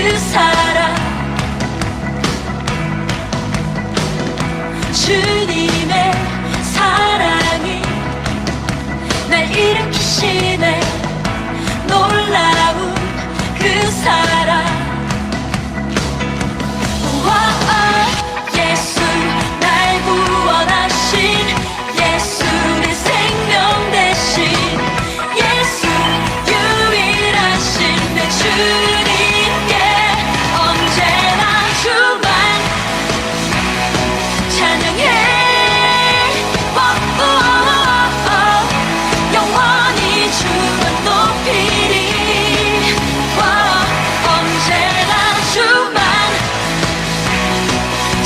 그 사랑 주님의 사랑이 날 일으키시네. 놀라운 그 사랑. 예수 날 구원하신 예수 내 생명 대신 예수 유일하신 내 주님께 언제나 주만 찬양해. 영원히 주만 높이리. 언제나 주만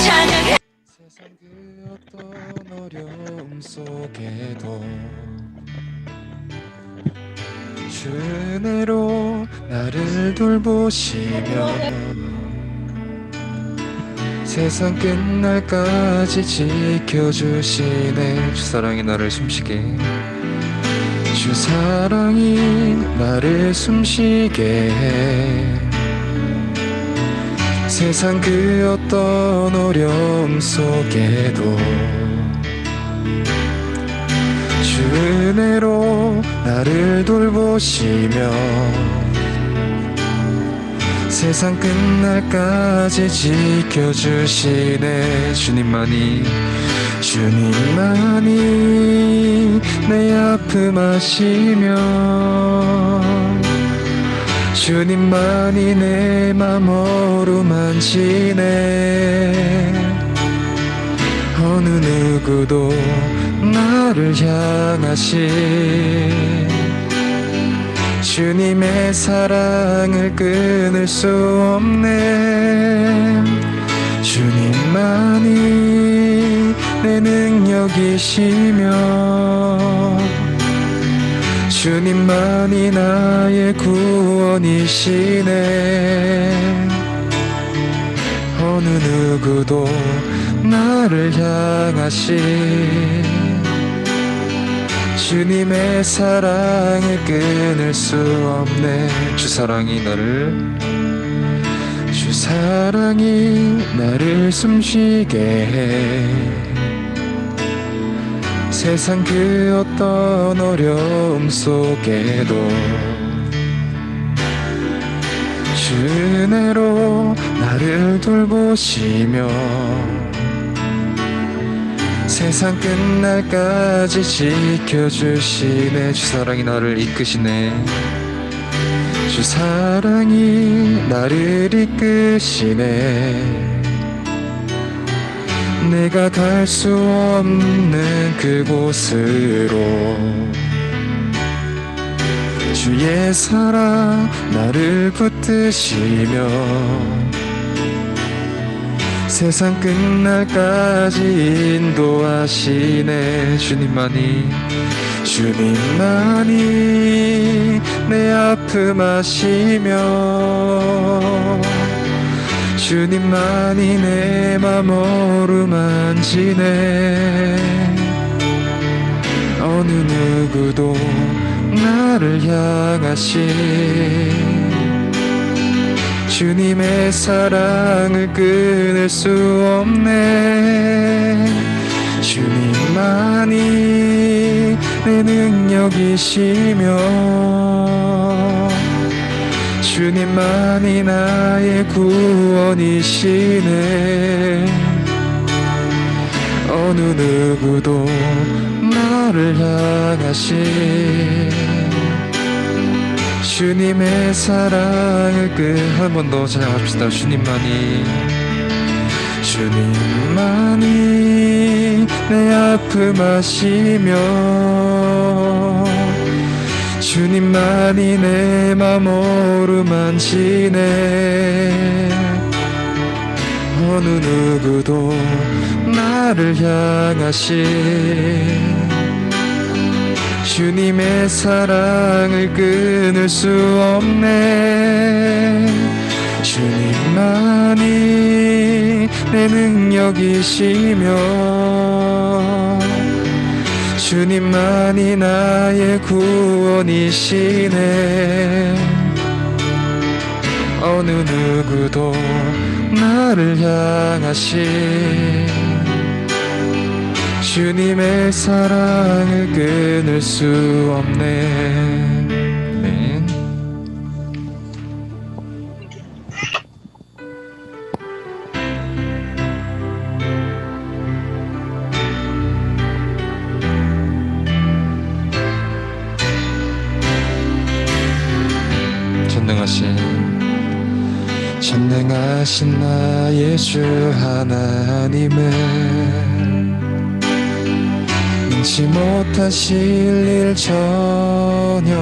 찬양해. 세상 그 어떤 어려움 속에도 주 은혜로 나를 돌보시며 세상 끝날까지 지켜주시네. 주 사랑이 나를 숨쉬게, 주 사랑이 나를 숨쉬게 해. 세상 그 어떤 어려움 속에도 주 은혜로 나를 돌보시며 세상 끝날까지 지켜주시네. 주님만이 내 아픔 아시며 주님만이 내 맘 어루만지네. 어느 누구도 나를 향하신 주님의 사랑을 끊을 수 없네. 주님만이 내 능력이시며 주님만이 나의 구원이시네. 어느 누구도 나를 향하신 주님의 사랑을 끊을 수 없네. 주 사랑이 나를 숨쉬게 해. 세상 그 어떤 어려움 속에도 주 은혜로 나를 돌보시며 세상 끝날까지 지켜주시네. 주 사랑이 나를 이끄시네. 주 사랑이 나를 이끄시네. 내가 갈 수 없는 그곳으로 주의 사랑 나를 붙드시며 세상 끝날까지 인도하시네. 주님만이 내 아픔 아시며 주님만이 내 맘 어루만지네. 어느 누구도 나를 향하신 주님의 사랑을 끊을 수 없네. 주님만이 내 능력이시며 주님만이 나의 구원이시네. 어느 누구도 나를 향하신 주님의 사랑을 한 번 더 찬양합시다. 주님만이 내 아픔 아시며 주님만이 내 맘 어루만지네. 어느 누구도 나를 향하신 주님의 사랑을 끊을 수 없네. 주님만이 내 능력이시며 주님만이 나의 구원이시네. 어느 누구도 나를 향하신 주님의 사랑을 끊을 수 없네. 아멘. 전능하신 나의 주 하나님은 능치 못하실 일 전혀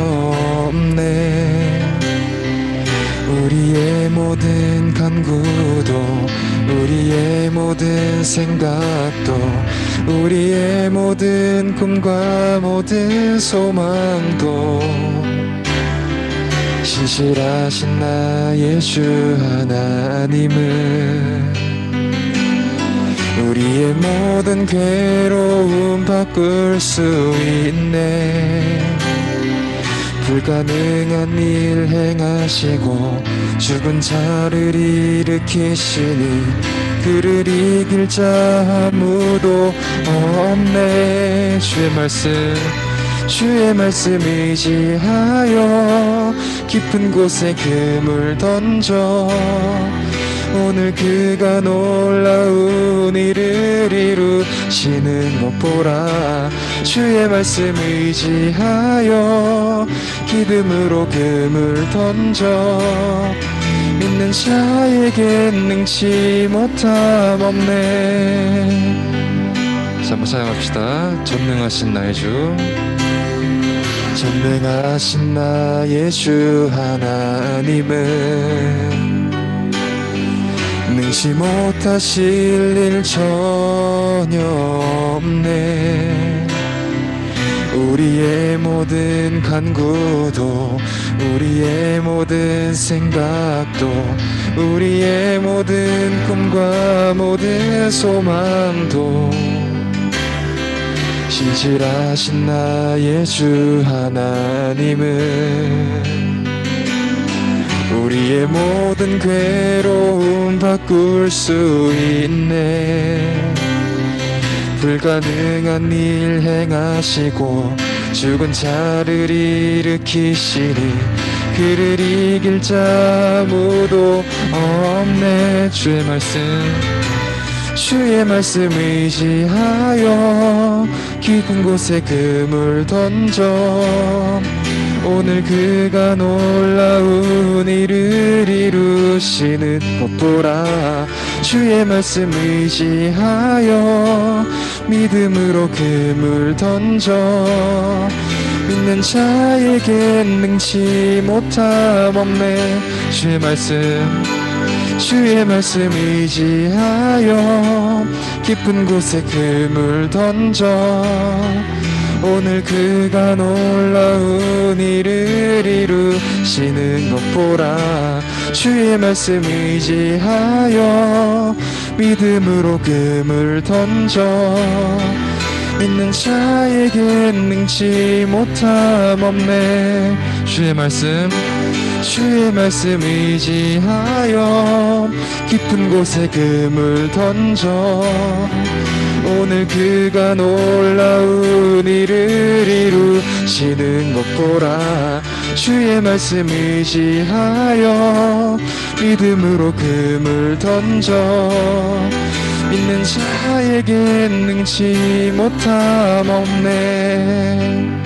없네. 우리의 모든 간구도 우리의 모든 생각도 우리의 모든 꿈과 모든 소망도 신실하신 나의 주 하나님은 우리의 모든 괴로움 바꿀 수 있네. 불가능한 일 행하시고 죽은 자를 일으키시니 그를 이길 자 아무도 없네. 주의 말씀 의지하여 깊은 곳에 금을 던져 오늘 그가 놀라운 일을 이루시는 것 보라. 주의 말씀 의지하여 기름으로 금을 던져 믿는 자에겐 능치 못함 없네. 자, 한번 사용합시다. 전능하신 나의 주, 전능하신 나의 주 하나님은 능치 못하실 일 전혀 없네. 우리의 모든 간구도 우리의 모든 생각도 우리의 모든 꿈과 모든 소망도 신실하신 나의 주 하나님은 우리의 모든 괴로움 바꿀 수 있네. 불가능한 일 행하시고 죽은 자를 일으키시니 그를 이길 자 아무도 없네. 주의 말씀 의지하여 깊은 곳에 금을 던져 오늘 그가 놀라운 일을 이루시는 것 보라. 주의 말씀 의지하여 믿음으로 금을 던져 믿는 자에겐 능치 못함 없네. 주의 말씀 의지하여 깊은 곳에 금을 던져 오늘 그가 놀라운 일을 이루시는 것 보라. 주의 말씀 의지하여 믿음으로 금을 던져 믿는 자에겐 능치 못함 없네. 주의 말씀 의지하여 깊은 곳에 금을 던져 오늘 그가 놀라운 일을 이루시는 것 보라. 주의 말씀 의지하여 믿음으로 금을 던져 믿는 자에겐 능치 못함 없네.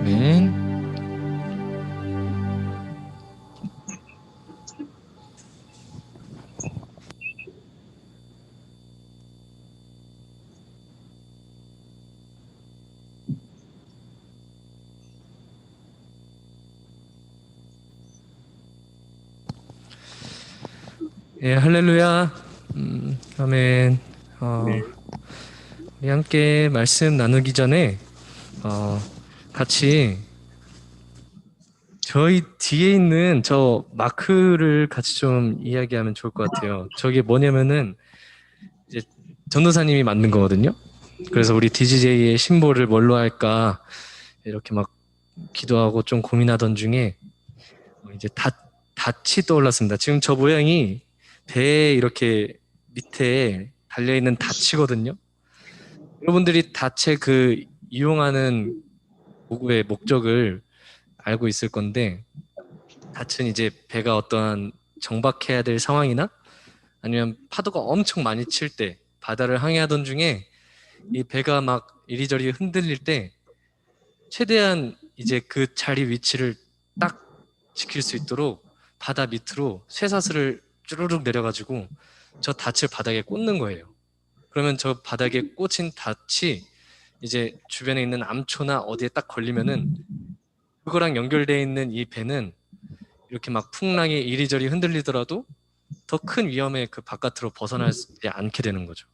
아멘. 예, 할렐루야. 아멘. 우리 함께 말씀 나누기 전에 같이 저희 뒤에 있는 저 마크를 같이 좀 이야기하면 좋을 것 같아요. 저게 뭐냐면은 이제 전도사님이 만든 거거든요. 그래서 우리 DJ의 심볼을 뭘로 할까 이렇게 막 기도하고 좀 고민하던 중에 이제 닻이 떠올랐습니다. 지금 저 모양이 배에 이렇게 밑에 달려있는 닻이거든요. 여러분들이 닻의 그 이용하는 도구의 목적을 알고 있을 건데, 닻은 이제 배가 어떠한 정박해야 될 상황이나 아니면 파도가 엄청 많이 칠 때 바다를 항해하던 중에 이 배가 막 이리저리 흔들릴 때 최대한 이제 그 자리 위치를 딱 지킬 수 있도록 바다 밑으로 쇠사슬을 쭈르륵 내려가지고 저 닻을 바닥에 꽂는 거예요. 그러면 저 바닥에 꽂힌 닻이 이제 주변에 있는 암초나 어디에 딱 걸리면은 그거랑 연결되어 있는 이 배는 이렇게 막 풍랑에 이리저리 흔들리더라도 더 큰 위험에 그 바깥으로 벗어나지 않게 되는 거죠.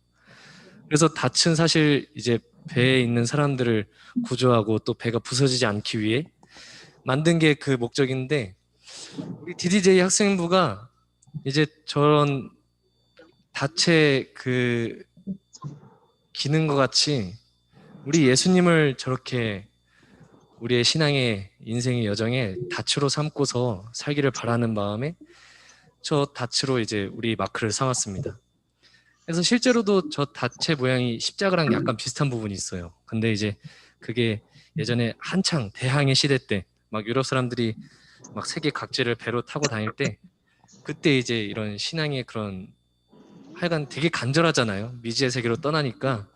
그래서 닻은 사실 이제 배에 있는 사람들을 구조하고 또 배가 부서지지 않기 위해 만든 게 그 목적인데, 우리 DDJ 학생부가 이제 저런 닻의 그 기능과 같이 우리 예수님을 저렇게 우리의 신앙의 인생의 여정에 닻으로 삼고서 살기를 바라는 마음에 저 닻으로 이제 우리 마크를 삼았습니다. 그래서 실제로도 저 닻의 모양이 십자가랑 약간 비슷한 부분이 있어요. 근데 이제 그게 예전에 한창 대항해 시대 때 막 유럽 사람들이 막 세계 각지를 배로 타고 다닐 때 그때 이제 이런 신앙의 그런 하여간 되게 간절하잖아요. 미지의 세계로 떠나니까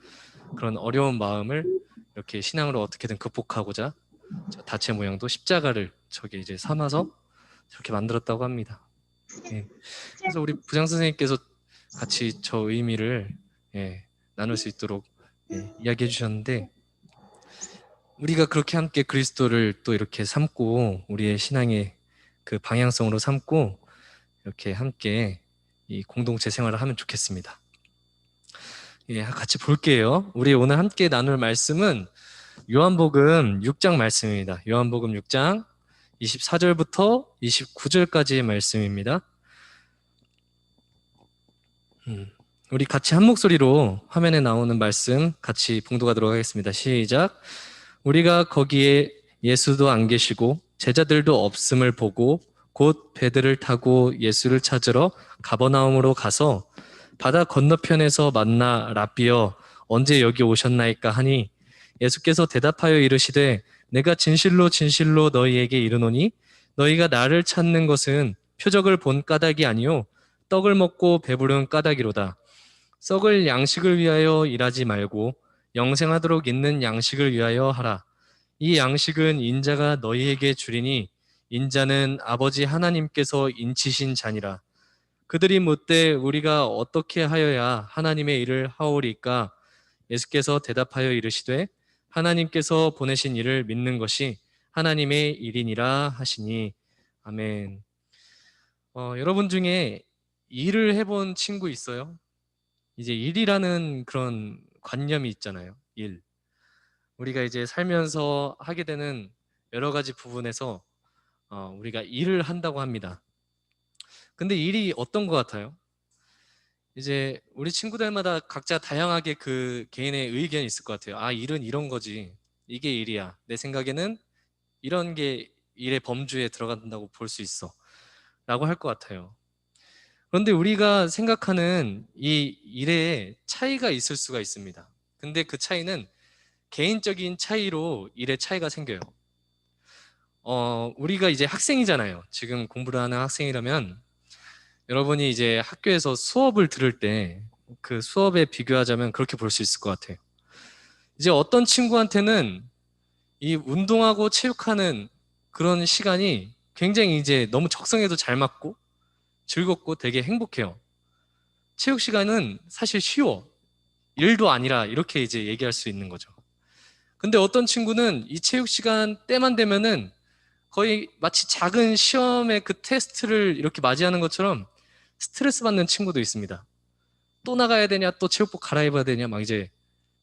그런 어려운 마음을 이렇게 신앙으로 어떻게든 극복하고자 저 닻의 모양도 십자가를 저게 이제 삼아서 저렇게 만들었다고 합니다. 예. 그래서 우리 부장 선생님께서 같이 저 의미를 나눌 수 있도록 이야기해 주셨는데, 우리가 그렇게 함께 그리스도를 또 이렇게 삼고 우리의 신앙의 그 방향성으로 삼고 이렇게 함께 이 공동체 생활을 하면 좋겠습니다. 같이 볼게요. 우리 오늘 함께 나눌 말씀은 요한복음 6장 말씀입니다. 요한복음 6장 24절부터 29절까지의 말씀입니다. 우리 같이 한 목소리로 화면에 나오는 말씀 같이 봉독하도록 하겠습니다. 시작. 우리가 거기에 예수도 안 계시고 제자들도 없음을 보고 곧 배들을 타고 예수를 찾으러 가버나움으로 가서 바다 건너편에서 만나 랍비여 언제 여기 오셨나이까 하니, 예수께서 대답하여 이르시되 내가 진실로 진실로 너희에게 이르노니 너희가 나를 찾는 것은 표적을 본 까닭이 아니요 떡을 먹고 배부른 까닭이로다. 썩을 양식을 위하여 일하지 말고 영생하도록 있는 양식을 위하여 하라. 이 양식은 인자가 너희에게 주리니 인자는 아버지 하나님께서 인치신 자니라. 그들이 묻되 우리가 어떻게 하여야 하나님의 일을 하오리까? 예수께서 대답하여 이르시되 하나님께서 보내신 일을 믿는 것이 하나님의 일이니라 하시니. 아멘. 여러분 중에 일을 해본 친구 있어요? 이제 일이라는 그런 관념이 있잖아요. 일. 우리가 이제 살면서 하게 되는 여러 가지 부분에서 우리가 일을 한다고 합니다. 근데 일이 어떤 것 같아요? 이제 우리 친구들마다 각자 다양하게 그 개인의 의견이 있을 것 같아요. 아, 일은 이런 거지. 이게 일이야. 내 생각에는 이런 게 일의 범주에 들어간다고 볼 수 있어. 라고 할 것 같아요. 그런데 우리가 생각하는 이 일에 차이가 있을 수가 있습니다. 근데 그 차이는 개인적인 차이로 일의 차이가 생겨요. 우리가 이제 학생이잖아요. 지금 공부를 하는 학생이라면 여러분이 이제 학교에서 수업을 들을 때 그 수업에 비교하자면 그렇게 볼 수 있을 것 같아요. 이제 어떤 친구한테는 이 운동하고 체육하는 그런 시간이 굉장히 이제 너무 적성에도 잘 맞고 즐겁고 되게 행복해요. 체육 시간은 사실 쉬워. 일도 아니라 이렇게 이제 얘기할 수 있는 거죠. 근데 어떤 친구는 이 체육 시간 때만 되면은 거의 마치 작은 시험의 그 테스트를 이렇게 맞이하는 것처럼 스트레스 받는 친구도 있습니다. 또 나가야 되냐, 또 체육복 갈아입어야 되냐, 막 이제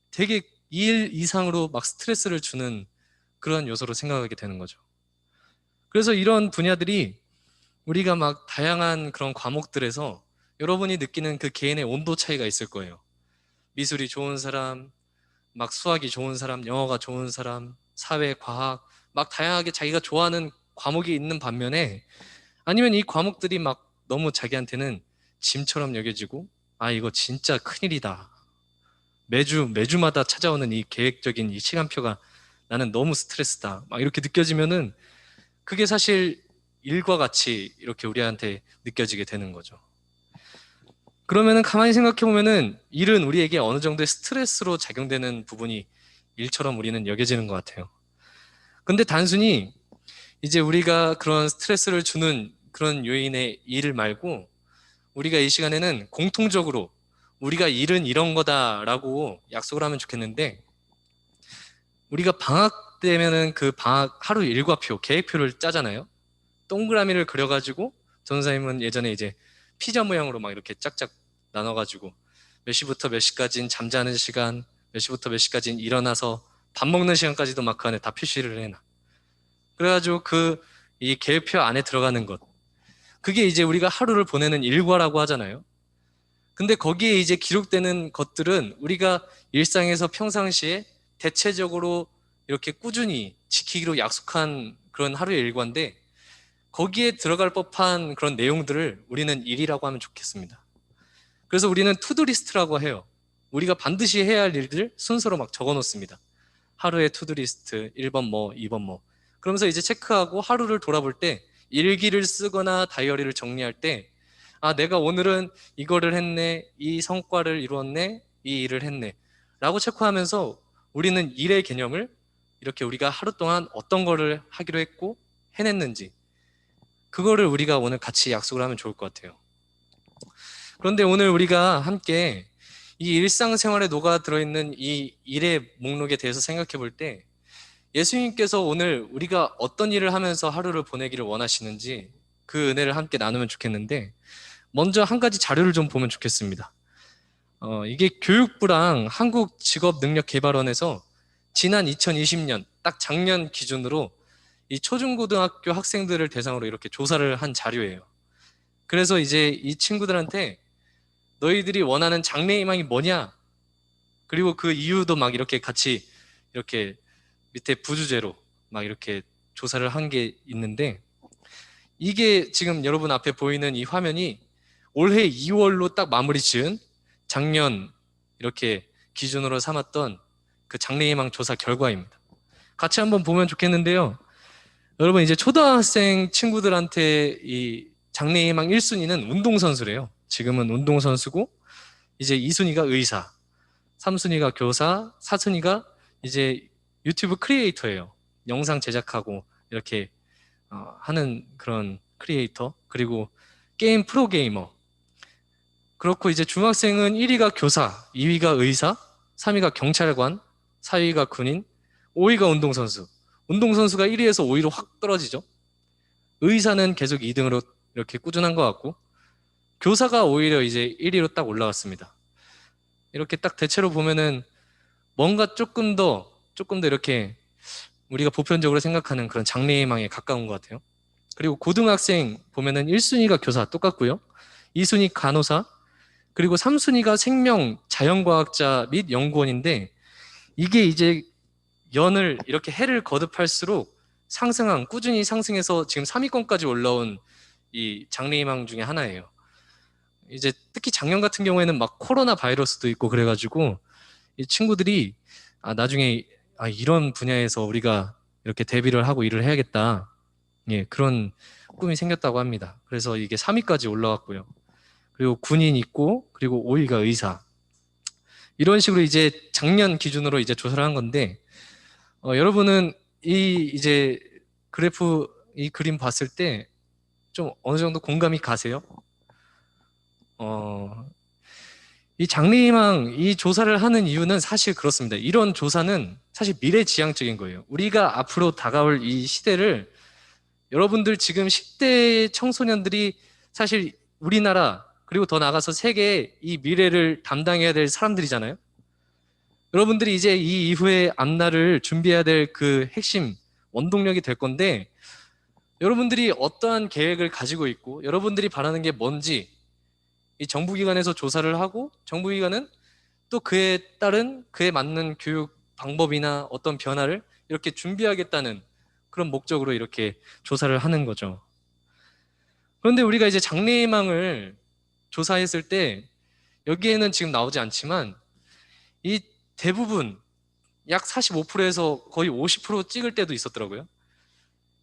되게 일 이상으로 막 스트레스를 주는 그런 요소로 생각하게 되는 거죠. 그래서 이런 분야들이 우리가 막 다양한 그런 과목들에서 여러분이 느끼는 그 개인의 온도 차이가 있을 거예요. 미술이 좋은 사람, 막 수학이 좋은 사람, 영어가 좋은 사람, 사회, 과학, 막 다양하게 자기가 좋아하는 과목이 있는 반면에 아니면 이 과목들이 막 너무 자기한테는 짐처럼 여겨지고, 아, 이거 진짜 큰일이다. 매주마다 찾아오는 이 계획적인 이 시간표가 나는 너무 스트레스다. 막 이렇게 느껴지면은 그게 사실 일과 같이 이렇게 우리한테 느껴지게 되는 거죠. 그러면은 가만히 생각해 보면은 일은 우리에게 어느 정도의 스트레스로 작용되는 부분이 일처럼 우리는 여겨지는 것 같아요. 근데 단순히 이제 우리가 그런 스트레스를 주는 그런 요인의 일 말고 우리가 이 시간에는 공통적으로 우리가 일은 이런 거다라고 약속을 하면 좋겠는데, 우리가 방학 때면은 그 방학 하루 일과표, 계획표를 짜잖아요. 동그라미를 그려가지고 전도사님은 예전에 이제 피자 모양으로 막 이렇게 짝짝 나눠가지고 몇 시부터 몇 시까지는 잠자는 시간, 몇 시부터 몇 시까지는 일어나서 밥 먹는 시간까지도 막 그 안에 다 표시를 해놔. 그래가지고 그 이 계획표 안에 들어가는 것, 그게 이제 우리가 하루를 보내는 일과라고 하잖아요. 근데 거기에 이제 기록되는 것들은 우리가 일상에서 평상시에 대체적으로 이렇게 꾸준히 지키기로 약속한 그런 하루의 일과인데, 거기에 들어갈 법한 그런 내용들을 우리는 일이라고 하면 좋겠습니다. 그래서 우리는 투두 리스트라고 해요. 우리가 반드시 해야 할 일들 순서로 막 적어 놓습니다. 하루의 투두 리스트 1번 뭐 2번 뭐, 그러면서 이제 체크하고 하루를 돌아볼 때 일기를 쓰거나 다이어리를 정리할 때, 아, 내가 오늘은 이거를 했네, 이 성과를 이루었네, 이 일을 했네 라고 체크하면서 우리는 일의 개념을 이렇게 우리가 하루 동안 어떤 거를 하기로 했고 해냈는지, 그거를 우리가 오늘 같이 약속을 하면 좋을 것 같아요. 그런데 오늘 우리가 함께 이 일상생활에 녹아 들어있는 이 일의 목록에 대해서 생각해 볼 때, 예수님께서 오늘 우리가 어떤 일을 하면서 하루를 보내기를 원하시는지 그 은혜를 함께 나누면 좋겠는데, 먼저 한 가지 자료를 좀 보면 좋겠습니다. 이게 교육부랑 한국직업능력개발원에서 지난 2020년, 딱 작년 기준으로 이 초중고등학교 학생들을 대상으로 이렇게 조사를 한 자료예요. 그래서 이제 이 친구들한테 너희들이 원하는 장래희망이 뭐냐? 그리고 그 이유도 막 이렇게 같이 이렇게 밑에 부주제로 막 이렇게 조사를 한 게 있는데, 이게 지금 여러분 앞에 보이는 이 화면이 올해 2월로 딱 마무리 지은 작년 이렇게 기준으로 삼았던 그 장래희망 조사 결과입니다. 같이 한번 보면 좋겠는데요. 여러분, 이제 초등학생 친구들한테 이 장래희망 1순위는 운동선수래요. 지금은 운동선수고, 이제 2순위가 의사, 3순위가 교사, 4순위가 이제 유튜브 크리에이터예요. 영상 제작하고 이렇게 하는 그런 크리에이터, 그리고 게임 프로게이머. 그렇고 이제 중학생은 1위가 교사, 2위가 의사, 3위가 경찰관, 4위가 군인, 5위가 운동선수. 운동선수가 1위에서 5위로 확 떨어지죠. 의사는 계속 2등으로 이렇게 꾸준한 것 같고, 교사가 오히려 이제 1위로 딱 올라갔습니다. 이렇게 딱 대체로 보면은 뭔가 조금 더 이렇게 우리가 보편적으로 생각하는 그런 장래희망에 가까운 것 같아요. 그리고 고등학생 보면은 1순위가 교사 똑같고요. 2순위 간호사, 그리고 3순위가 생명 자연과학자 및 연구원인데, 이게 이제 연을 이렇게 해를 거듭할수록 꾸준히 상승해서 지금 3위권까지 올라온 이 장래희망 중에 하나예요. 이제 특히 작년 같은 경우에는 막 코로나 바이러스도 있고 그래가지고 이 친구들이 나중에 이런 분야에서 우리가 이렇게 대비를 하고 일을 해야겠다, 예, 그런 꿈이 생겼다고 합니다. 그래서 이게 3위까지 올라왔고요. 그리고 군인 있고, 그리고 5위가 의사. 이런 식으로 이제 작년 기준으로 이제 조사를 한 건데, 여러분은 이제 그래프, 이 그림 봤을 때 좀 어느 정도 공감이 가세요? 이 장래희망 이 조사를 하는 이유는 사실 그렇습니다. 이런 조사는 사실 미래지향적인 거예요. 우리가 앞으로 다가올 이 시대를, 여러분들 지금 10대 청소년들이 사실 우리나라 그리고 더 나아가서 세계의 이 미래를 담당해야 될 사람들이잖아요. 여러분들이 이제 이 이후의 앞날을 준비해야 될 그 핵심 원동력이 될 건데, 여러분들이 어떠한 계획을 가지고 있고 여러분들이 바라는 게 뭔지 이 정부기관에서 조사를 하고, 정부기관은 또 그에 따른 그에 맞는 교육 방법이나 어떤 변화를 이렇게 준비하겠다는 그런 목적으로 이렇게 조사를 하는 거죠. 그런데 우리가 이제 장래희망을 조사했을 때 여기에는 지금 나오지 않지만 이 대부분 약 45%에서 거의 50% 찍을 때도 있었더라고요.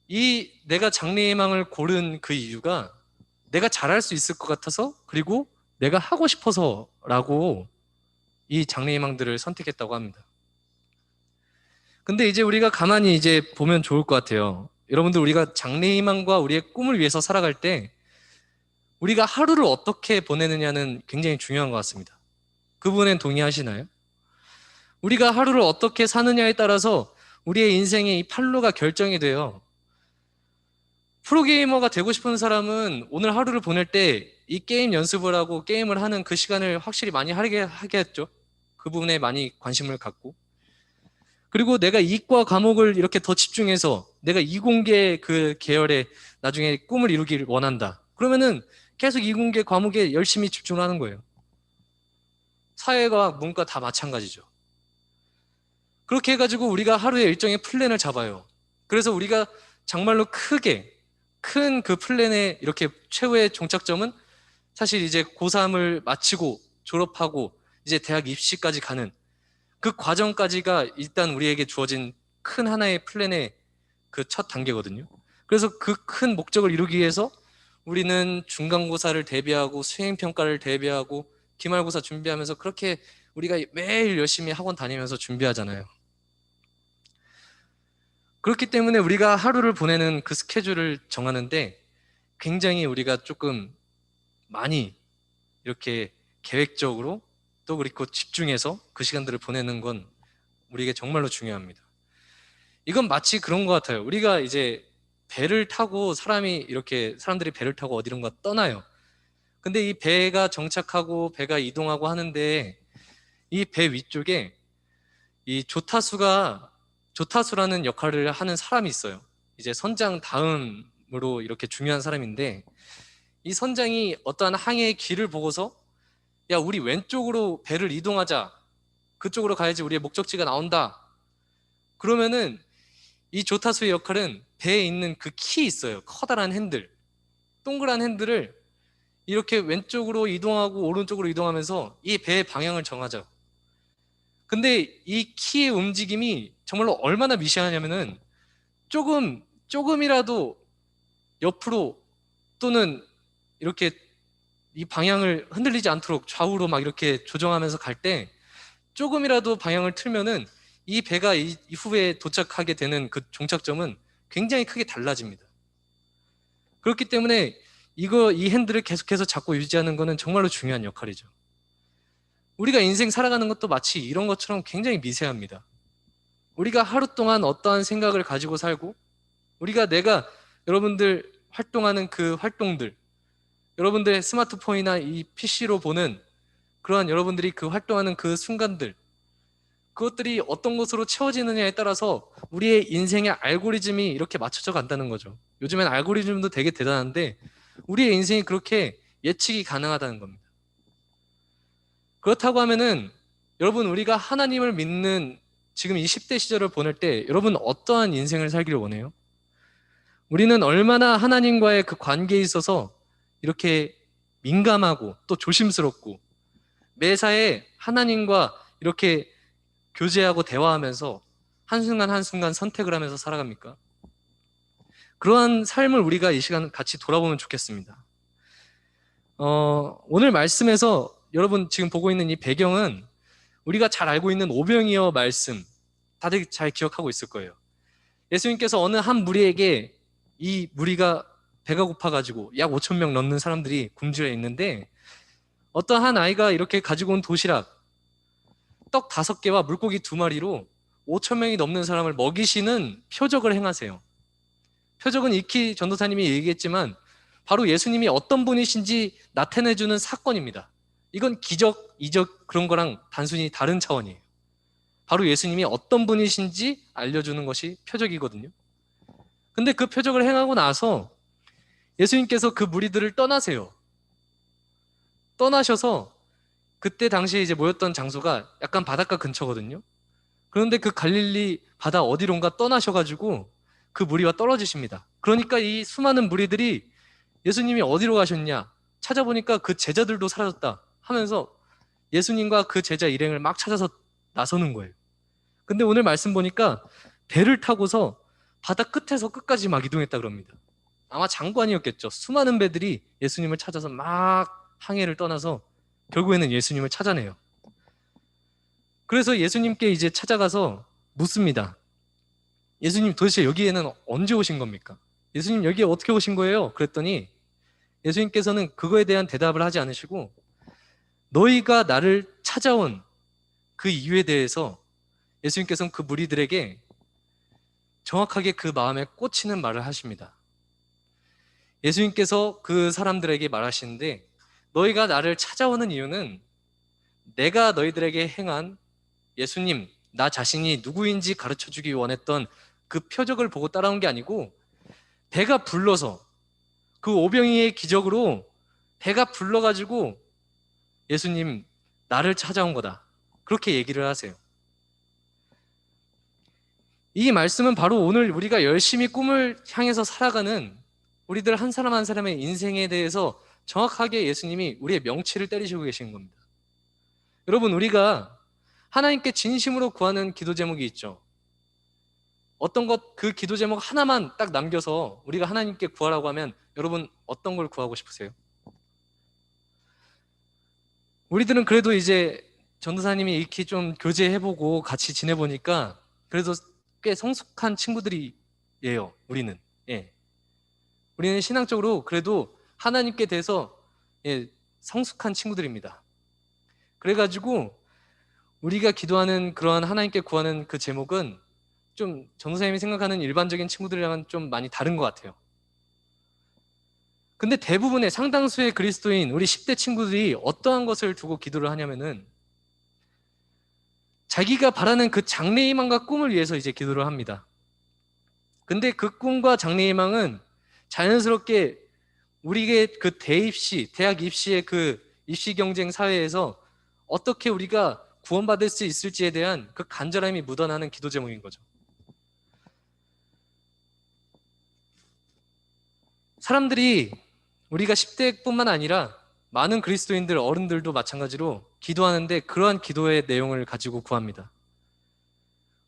이 내가 장래희망을 고른 그 이유가 내가 잘할 수 있을 것 같아서 그리고 내가 하고 싶어서라고 이 장래희망들을 선택했다고 합니다. 근데 이제 우리가 가만히 이제 보면 좋을 것 같아요. 여러분들 우리가 장래희망과 우리의 꿈을 위해서 살아갈 때 우리가 하루를 어떻게 보내느냐는 굉장히 중요한 것 같습니다. 그 부분엔 동의하시나요? 우리가 하루를 어떻게 사느냐에 따라서 우리의 인생의 이 판로가 결정이 돼요. 프로게이머가 되고 싶은 사람은 오늘 하루를 보낼 때 이 게임 연습을 하고 게임을 하는 그 시간을 확실히 많이 하겠죠. 그 부분에 많이 관심을 갖고. 그리고 내가 이과 과목을 이렇게 더 집중해서 내가 이공계 그 계열에 나중에 꿈을 이루기를 원한다. 그러면은 계속 이공계 과목에 열심히 집중을 하는 거예요. 사회과학, 문과 다 마찬가지죠. 그렇게 해가지고 우리가 하루에 일정의 플랜을 잡아요. 그래서 우리가 정말로 큰 그 플랜의 이렇게 최후의 종착점은 사실 이제 고3을 마치고 졸업하고 이제 대학 입시까지 가는 그 과정까지가 일단 우리에게 주어진 큰 하나의 플랜의 그 첫 단계거든요. 그래서 그 큰 목적을 이루기 위해서 우리는 중간고사를 대비하고 수행평가를 대비하고 기말고사 준비하면서 그렇게 우리가 매일 열심히 학원 다니면서 준비하잖아요. 그렇기 때문에 우리가 하루를 보내는 그 스케줄을 정하는데 굉장히 우리가 조금 많이 이렇게 계획적으로 또 그리고 집중해서 그 시간들을 보내는 건 우리에게 정말로 중요합니다. 이건 마치 그런 것 같아요. 우리가 이제 배를 타고 사람들이 배를 타고 어디론가 떠나요. 근데 이 배가 정착하고 배가 이동하고 하는데 이 배 위쪽에 이 조타수라는 역할을 하는 사람이 있어요. 이제 선장 다음으로 이렇게 중요한 사람인데 이 선장이 어떠한 항해의 길을 보고서 야, 우리 왼쪽으로 배를 이동하자. 그쪽으로 가야지 우리의 목적지가 나온다. 그러면은 이 조타수의 역할은 배에 있는 그 키 있어요. 커다란 핸들. 동그란 핸들을 이렇게 왼쪽으로 이동하고 오른쪽으로 이동하면서 이 배의 방향을 정하죠. 근데 이 키의 움직임이 정말로 얼마나 미세하냐면은 조금이라도 옆으로 또는 이렇게 이 방향을 흔들리지 않도록 좌우로 막 이렇게 조정하면서 갈 때 조금이라도 방향을 틀면은 이 배가 이후에 도착하게 되는 그 종착점은 굉장히 크게 달라집니다. 그렇기 때문에 이 핸들을 계속해서 잡고 유지하는 것은 정말로 중요한 역할이죠. 우리가 인생 살아가는 것도 마치 이런 것처럼 굉장히 미세합니다. 우리가 하루 동안 어떠한 생각을 가지고 살고 내가 여러분들 활동하는 그 활동들 여러분들의 스마트폰이나 이 PC로 보는 그러한 여러분들이 그 활동하는 그 순간들 그것들이 어떤 것으로 채워지느냐에 따라서 우리의 인생의 알고리즘이 이렇게 맞춰져 간다는 거죠. 요즘엔 알고리즘도 되게 대단한데 우리의 인생이 그렇게 예측이 가능하다는 겁니다. 그렇다고 하면은 여러분 우리가 하나님을 믿는 지금 이 10대 시절을 보낼 때 여러분 어떠한 인생을 살기를 원해요? 우리는 얼마나 하나님과의 그 관계에 있어서 이렇게 민감하고 또 조심스럽고 매사에 하나님과 이렇게 교제하고 대화하면서 한순간 한순간 선택을 하면서 살아갑니까? 그러한 삶을 우리가 이 시간 같이 돌아보면 좋겠습니다. 오늘 말씀에서 여러분 지금 보고 있는 이 배경은 우리가 잘 알고 있는 오병이어 말씀 다들 잘 기억하고 있을 거예요. 예수님께서 어느 한 무리에게 이 무리가 배가 고파가지고 약 5천 명 넘는 사람들이 굶주려 있는데 어떤 한 아이가 이렇게 가지고 온 도시락 떡 5개와 물고기 2마리로 5천 명이 넘는 사람을 먹이시는 표적을 행하세요. 표적은 익히 전도사님이 얘기했지만 바로 예수님이 어떤 분이신지 나타내주는 사건입니다. 이건 기적, 이적 그런 거랑 단순히 다른 차원이에요. 바로 예수님이 어떤 분이신지 알려주는 것이 표적이거든요. 근데 그 표적을 행하고 나서 예수님께서 그 무리들을 떠나세요. 떠나셔서 그때 당시에 이제 모였던 장소가 약간 바닷가 근처거든요. 그런데 그 갈릴리 바다 어디론가 떠나셔가지고 그 무리와 떨어지십니다. 그러니까 이 수많은 무리들이 예수님이 어디로 가셨냐? 찾아보니까 그 제자들도 사라졌다 하면서 예수님과 그 제자 일행을 막 찾아서 나서는 거예요. 근데 오늘 말씀 보니까 배를 타고서 바다 끝에서 끝까지 막 이동했다 그럽니다. 아마 장관이었겠죠. 수많은 배들이 예수님을 찾아서 막 항해를 떠나서 결국에는 예수님을 찾아내요. 그래서 예수님께 이제 찾아가서 묻습니다. 예수님 도대체 여기에는 언제 오신 겁니까? 예수님 여기에 어떻게 오신 거예요? 그랬더니 예수님께서는 그거에 대한 대답을 하지 않으시고 너희가 나를 찾아온 그 이유에 대해서 예수님께서는 그 무리들에게 정확하게 그 마음에 꽂히는 말을 하십니다. 예수님께서 그 사람들에게 말하시는데 너희가 나를 찾아오는 이유는 내가 너희들에게 행한 예수님, 나 자신이 누구인지 가르쳐주기 원했던 그 표적을 보고 따라온 게 아니고 배가 불러서 그 오병이의 기적으로 배가 불러가지고 예수님 나를 찾아온 거다. 그렇게 얘기를 하세요. 이 말씀은 바로 오늘 우리가 열심히 꿈을 향해서 살아가는 우리들 한 사람 한 사람의 인생에 대해서 정확하게 예수님이 우리의 명치를 때리시고 계시는 겁니다. 여러분, 우리가 하나님께 진심으로 구하는 기도 제목이 있죠. 어떤 것, 그 기도 제목 하나만 딱 남겨서 우리가 하나님께 구하라고 하면 여러분 어떤 걸 구하고 싶으세요? 우리들은 그래도 이제 전도사님이 이렇게 좀 교제해보고 같이 지내보니까 그래도 꽤 성숙한 친구들이에요. 우리는. 예. 우리는 신앙적으로 그래도 하나님께 대해서 성숙한 친구들입니다. 그래가지고 우리가 기도하는 그러한 하나님께 구하는 그 제목은 좀 전도사님이 생각하는 일반적인 친구들이랑은 좀 많이 다른 것 같아요. 근데 대부분의 상당수의 그리스도인 우리 10대 친구들이 어떠한 것을 두고 기도를 하냐면은 자기가 바라는 그 장래희망과 꿈을 위해서 이제 기도를 합니다. 근데 그 꿈과 장래희망은 자연스럽게 우리의 그 대입시, 대학 입시의 그 입시 경쟁 사회에서 어떻게 우리가 구원받을 수 있을지에 대한 그 간절함이 묻어나는 기도 제목인 거죠. 사람들이 우리가 10대뿐만 아니라 많은 그리스도인들, 어른들도 마찬가지로 기도하는데 그러한 기도의 내용을 가지고 구합니다.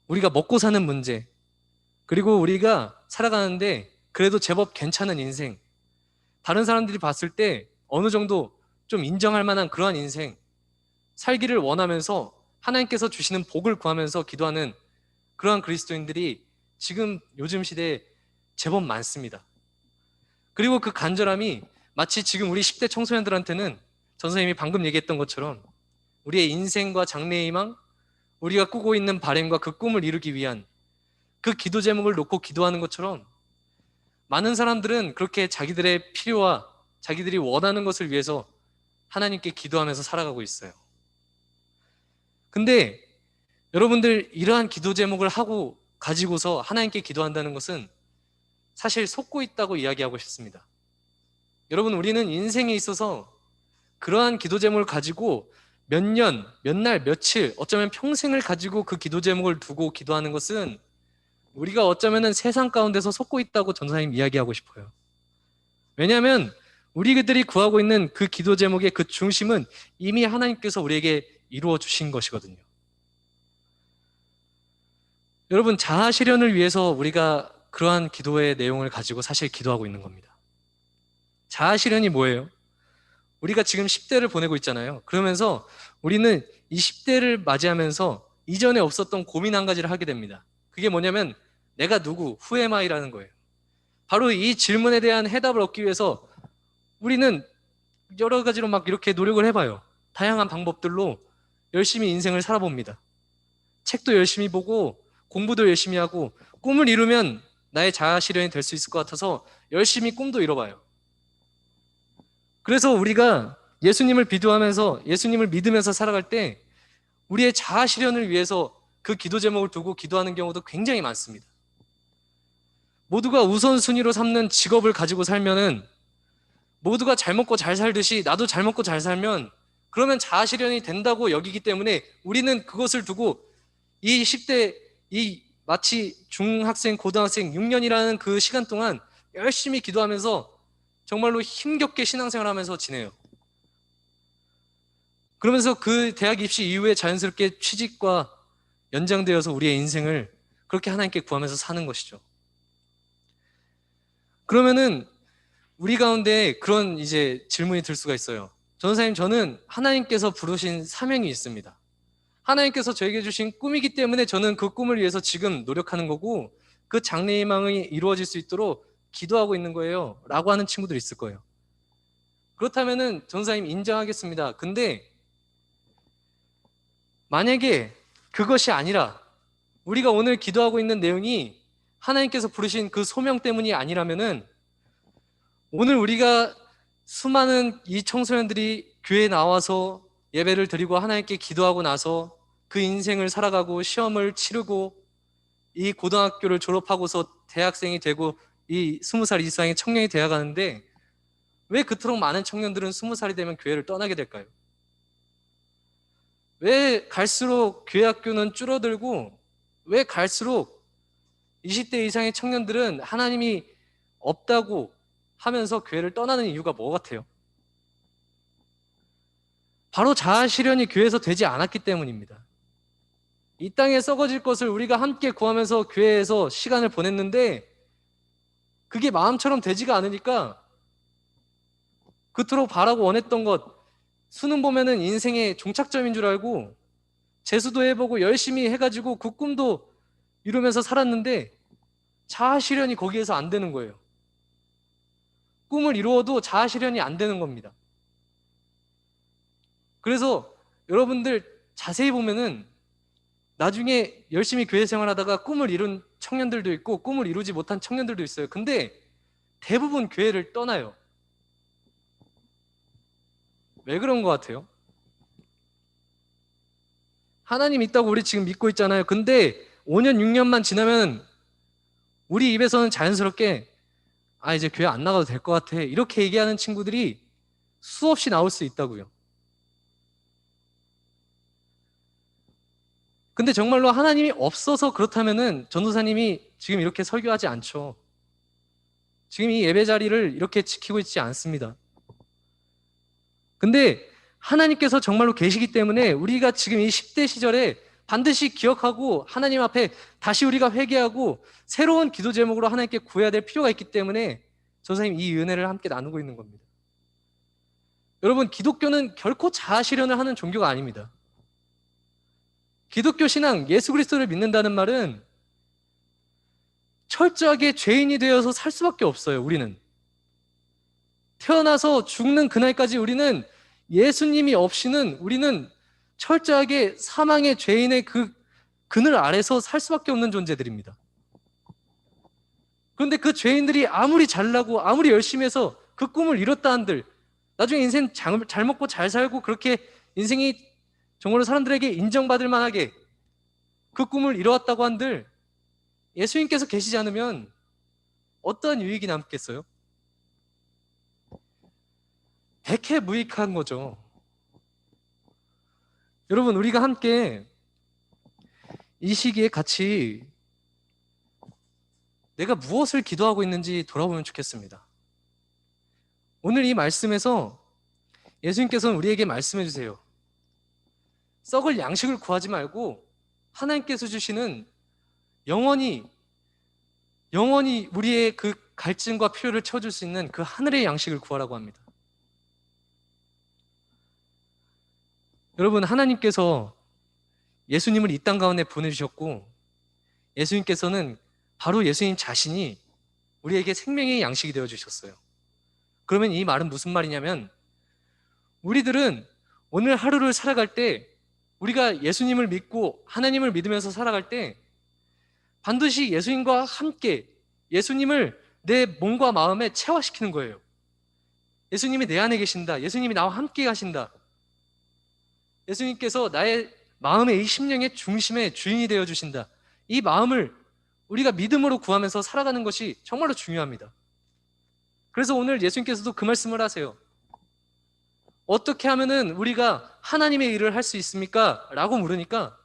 우리가 먹고 사는 문제, 그리고 우리가 살아가는데 그래도 제법 괜찮은 인생, 다른 사람들이 봤을 때 어느 정도 좀 인정할 만한 그러한 인생, 살기를 원하면서 하나님께서 주시는 복을 구하면서 기도하는 그러한 그리스도인들이 지금 요즘 시대에 제법 많습니다. 그리고 그 간절함이 마치 지금 우리 10대 청소년들한테는 전 선생님이 방금 얘기했던 것처럼 우리의 인생과 장래희망, 우리가 꾸고 있는 바람과 그 꿈을 이루기 위한 그 기도 제목을 놓고 기도하는 것처럼 많은 사람들은 그렇게 자기들의 필요와 자기들이 원하는 것을 위해서 하나님께 기도하면서 살아가고 있어요. 근데 여러분들 이러한 기도 제목을 하고 가지고서 하나님께 기도한다는 것은 사실 속고 있다고 이야기하고 싶습니다. 여러분, 우리는 인생에 있어서 그러한 기도 제목을 가지고 몇 년, 몇 날, 며칠, 어쩌면 평생을 가지고 그 기도 제목을 두고 기도하는 것은 우리가 어쩌면은 세상 가운데서 속고 있다고 전도사님 이야기하고 싶어요. 왜냐하면 우리들이 구하고 있는 그 기도 제목의 그 중심은 이미 하나님께서 우리에게 이루어 주신 것이거든요. 여러분, 자아 실현을 위해서 우리가 그러한 기도의 내용을 가지고 사실 기도하고 있는 겁니다. 자아 실현이 뭐예요? 우리가 지금 10대를 보내고 있잖아요. 그러면서 우리는 이 10대를 맞이하면서 이전에 없었던 고민 한 가지를 하게 됩니다. 그게 뭐냐면 내가 누구, who am I라는 거예요. 바로 이 질문에 대한 해답을 얻기 위해서 우리는 여러 가지로 막 이렇게 노력을 해봐요. 다양한 방법들로 열심히 인생을 살아봅니다. 책도 열심히 보고 공부도 열심히 하고 꿈을 이루면 나의 자아 실현이 될 수 있을 것 같아서 열심히 꿈도 이뤄봐요. 그래서 우리가 예수님을 비도하면서 예수님을 믿으면서 살아갈 때 우리의 자아 실현을 위해서 그 기도 제목을 두고 기도하는 경우도 굉장히 많습니다. 모두가 우선순위로 삼는 직업을 가지고 살면은 모두가 잘 먹고 잘 살듯이 나도 잘 먹고 잘 살면 그러면 자아 실현이 된다고 여기기 때문에 우리는 그것을 두고 이 10대, 이 마치 중학생, 고등학생 6년이라는 그 시간 동안 열심히 기도하면서 정말로 힘겹게 신앙생활하면서 지내요. 그러면서 그 대학 입시 이후에 자연스럽게 취직과 연장되어서 우리의 인생을 그렇게 하나님께 구하면서 사는 것이죠. 그러면은 우리 가운데 그런 이제 질문이 들 수가 있어요. 전도사님, 저는 하나님께서 부르신 사명이 있습니다. 하나님께서 저에게 주신 꿈이기 때문에 저는 그 꿈을 위해서 지금 노력하는 거고 그 장래희망이 이루어질 수 있도록 기도하고 있는 거예요 라고 하는 친구들이 있을 거예요. 그렇다면은 전도사님 인정하겠습니다. 근데 만약에 그것이 아니라 우리가 오늘 기도하고 있는 내용이 하나님께서 부르신 그 소명 때문이 아니라면은 오늘 우리가 수많은 이 청소년들이 교회에 나와서 예배를 드리고 하나님께 기도하고 나서 그 인생을 살아가고 시험을 치르고 이 고등학교를 졸업하고서 대학생이 되고 이 20살 이상의 청년이 되어가는데 왜 그토록 많은 청년들은 20살이 되면 교회를 떠나게 될까요? 왜 갈수록 교회 학교는 줄어들고 왜 갈수록 20대 이상의 청년들은 하나님이 없다고 하면서 교회를 떠나는 이유가 뭐 같아요? 바로 자아실현이 교회에서 되지 않았기 때문입니다. 이 땅에 썩어질 것을 우리가 함께 구하면서 교회에서 시간을 보냈는데 그게 마음처럼 되지가 않으니까 그토록 바라고 원했던 것, 수능 보면은 인생의 종착점인 줄 알고 재수도 해보고 열심히 해가지고 그 꿈도 이루면서 살았는데 자아실현이 거기에서 안 되는 거예요. 꿈을 이루어도 자아실현이 안 되는 겁니다. 그래서 여러분들 자세히 보면은 나중에 열심히 교회 생활하다가 꿈을 이룬 청년들도 있고 꿈을 이루지 못한 청년들도 있어요. 근데 대부분 교회를 떠나요. 왜 그런 것 같아요? 하나님 있다고 우리 지금 믿고 있잖아요. 근데 5년, 6년만 지나면 우리 입에서는 자연스럽게 이제 교회 안 나가도 될 것 같아 이렇게 얘기하는 친구들이 수없이 나올 수 있다고요. 근데 정말로 하나님이 없어서 그렇다면은 전도사님이 지금 이렇게 설교하지 않죠. 지금 이 예배 자리를 이렇게 지키고 있지 않습니다. 근데 하나님께서 정말로 계시기 때문에 우리가 지금 이 10대 시절에 반드시 기억하고 하나님 앞에 다시 우리가 회개하고 새로운 기도 제목으로 하나님께 구해야 될 필요가 있기 때문에 전도사님 이 은혜를 함께 나누고 있는 겁니다. 여러분, 기독교는 결코 자아실현을 하는 종교가 아닙니다. 기독교 신앙, 예수 그리스도를 믿는다는 말은 철저하게 죄인이 되어서 살 수밖에 없어요. 우리는 태어나서 죽는 그날까지 우리는 예수님이 없이는 우리는 철저하게 사망의 죄인의 그 그늘 아래서 살 수밖에 없는 존재들입니다. 그런데 그 죄인들이 아무리 잘나고 아무리 열심히 해서 그 꿈을 이뤘다 한들 나중에 인생 잘 먹고 잘 살고 그렇게 인생이 정말로 사람들에게 인정받을 만하게 그 꿈을 이루었다고 한들 예수님께서 계시지 않으면 어떠한 유익이 남겠어요? 백해무익한 거죠. 여러분, 우리가 함께 이 시기에 같이 내가 무엇을 기도하고 있는지 돌아보면 좋겠습니다. 오늘 이 말씀에서 예수님께서는 우리에게 말씀해 주세요. 썩을 양식을 구하지 말고 하나님께서 주시는 영원히 우리의 그 갈증과 필요를 채워줄 수 있는 그 하늘의 양식을 구하라고 합니다. 여러분, 하나님께서 예수님을 이 땅 가운데 보내주셨고 예수님께서는 바로 예수님 자신이 우리에게 생명의 양식이 되어주셨어요. 그러면 이 말은 무슨 말이냐면 우리들은 오늘 하루를 살아갈 때 우리가 예수님을 믿고 하나님을 믿으면서 살아갈 때 반드시 예수님과 함께 예수님을 내 몸과 마음에 체화시키는 거예요. 예수님이 내 안에 계신다. 예수님이 나와 함께 가신다. 예수님께서 나의 마음의 이 심령의 중심의 주인이 되어 주신다. 이 마음을 우리가 믿음으로 구하면서 살아가는 것이 정말로 중요합니다. 그래서 오늘 예수님께서도 그 말씀을 하세요. 어떻게 하면은 우리가 하나님의 일을 할 수 있습니까? 라고 물으니까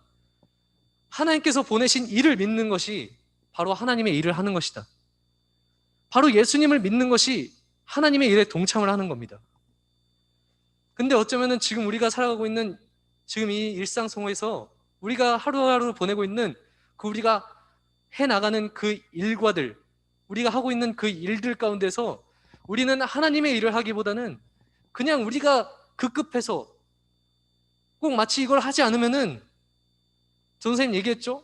하나님께서 보내신 일을 믿는 것이 바로 하나님의 일을 하는 것이다. 바로 예수님을 믿는 것이 하나님의 일에 동참을 하는 겁니다. 근데 어쩌면은 지금 우리가 살아가고 있는 지금 이 일상 속에서 우리가 하루하루 보내고 있는 그 우리가 해 나가는 그 일과들, 우리가 하고 있는 그 일들 가운데서 우리는 하나님의 일을 하기보다는 그냥 우리가 급급해서 꼭 마치 이걸 하지 않으면은 전 선생님 얘기했죠?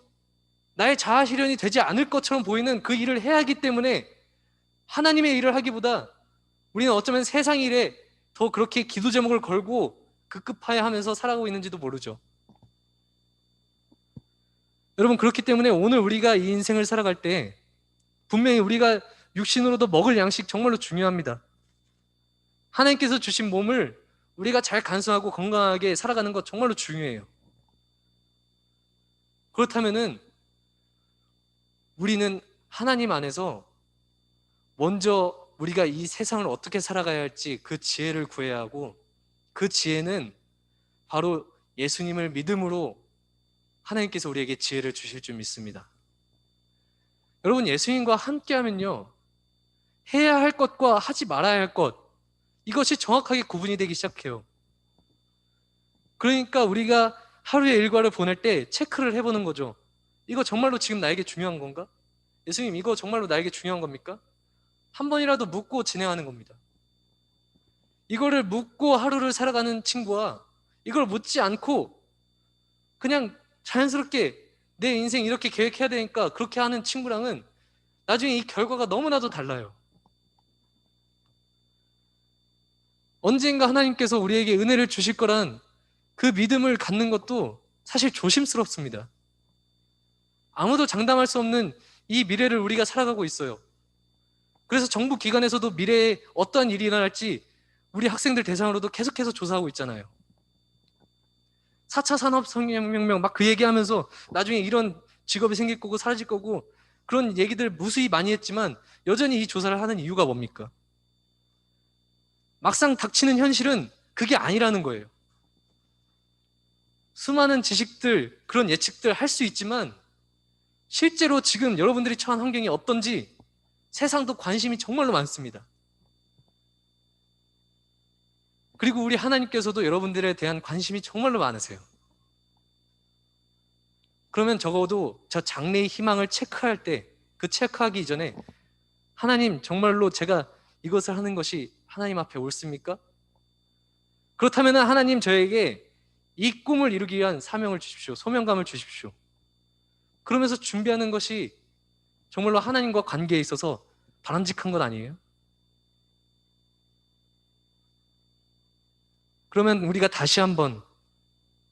나의 자아 실현이 되지 않을 것처럼 보이는 그 일을 해야 하기 때문에 하나님의 일을 하기보다 우리는 어쩌면 세상 일에 더 그렇게 기도 제목을 걸고 급급하여 하면서 살아가고 있는지도 모르죠. 여러분, 그렇기 때문에 오늘 우리가 이 인생을 살아갈 때 분명히 우리가 육신으로도 먹을 양식 정말로 중요합니다. 하나님께서 주신 몸을 우리가 잘 간수하고 건강하게 살아가는 것 정말로 중요해요. 그렇다면은 우리는 하나님 안에서 먼저 우리가 이 세상을 어떻게 살아가야 할지 그 지혜를 구해야 하고, 그 지혜는 바로 예수님을 믿음으로 하나님께서 우리에게 지혜를 주실 줄 믿습니다. 여러분, 예수님과 함께하면요, 해야 할 것과 하지 말아야 할 것, 이것이 정확하게 구분이 되기 시작해요. 그러니까 우리가 하루의 일과를 보낼 때 체크를 해보는 거죠. 이거 정말로 지금 나에게 중요한 건가? 예수님, 이거 정말로 나에게 중요한 겁니까? 한 번이라도 묻고 진행하는 겁니다. 이거를 묻고 하루를 살아가는 친구와 이걸 묻지 않고 그냥 자연스럽게 내 인생 이렇게 계획해야 되니까 그렇게 하는 친구랑은 나중에 이 결과가 너무나도 달라요. 언젠가 하나님께서 우리에게 은혜를 주실 거란 그 믿음을 갖는 것도 사실 조심스럽습니다. 아무도 장담할 수 없는 이 미래를 우리가 살아가고 있어요. 그래서 정부 기관에서도 미래에 어떠한 일이 일어날지 우리 학생들 대상으로도 계속해서 조사하고 있잖아요. 4차 산업혁명 막 그 얘기하면서 나중에 이런 직업이 생길 거고 사라질 거고 그런 얘기들 무수히 많이 했지만 여전히 이 조사를 하는 이유가 뭡니까? 막상 닥치는 현실은 그게 아니라는 거예요. 수많은 지식들, 그런 예측들 할 수 있지만 실제로 지금 여러분들이 처한 환경이 어떤지 세상도 관심이 정말로 많습니다. 그리고 우리 하나님께서도 여러분들에 대한 관심이 정말로 많으세요. 그러면 적어도 저 장래의 희망을 체크할 때, 그 체크하기 이전에 하나님, 정말로 제가 이것을 하는 것이 하나님 앞에 옳습니까? 그렇다면 하나님, 저에게 이 꿈을 이루기 위한 사명을 주십시오. 소명감을 주십시오. 그러면서 준비하는 것이 정말로 하나님과 관계에 있어서 바람직한 것 아니에요? 그러면 우리가 다시 한번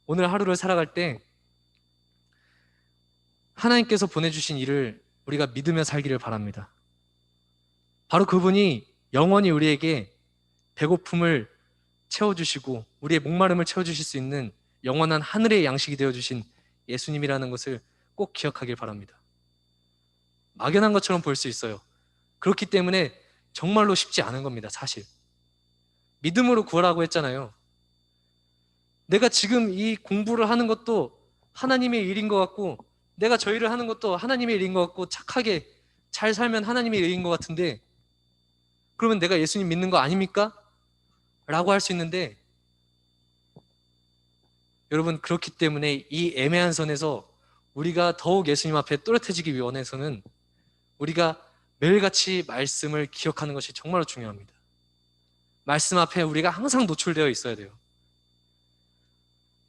오늘 하루를 살아갈 때 하나님께서 보내주신 일을 우리가 믿으며 살기를 바랍니다. 바로 그분이 영원히 우리에게 배고픔을 채워주시고 우리의 목마름을 채워주실 수 있는 영원한 하늘의 양식이 되어주신 예수님이라는 것을 꼭 기억하길 바랍니다. 막연한 것처럼 보일 수 있어요. 그렇기 때문에 정말로 쉽지 않은 겁니다, 사실. 믿음으로 구하라고 했잖아요. 내가 지금 이 공부를 하는 것도 하나님의 일인 것 같고, 내가 저 일을 하는 것도 하나님의 일인 것 같고, 착하게 잘 살면 하나님의 일인 것 같은데, 그러면 내가 예수님 믿는 거 아닙니까? 라고 할 수 있는데, 여러분, 그렇기 때문에 이 애매한 선에서 우리가 더욱 예수님 앞에 또렷해지기 위해서는 우리가 매일같이 말씀을 기억하는 것이 정말로 중요합니다. 말씀 앞에 우리가 항상 노출되어 있어야 돼요.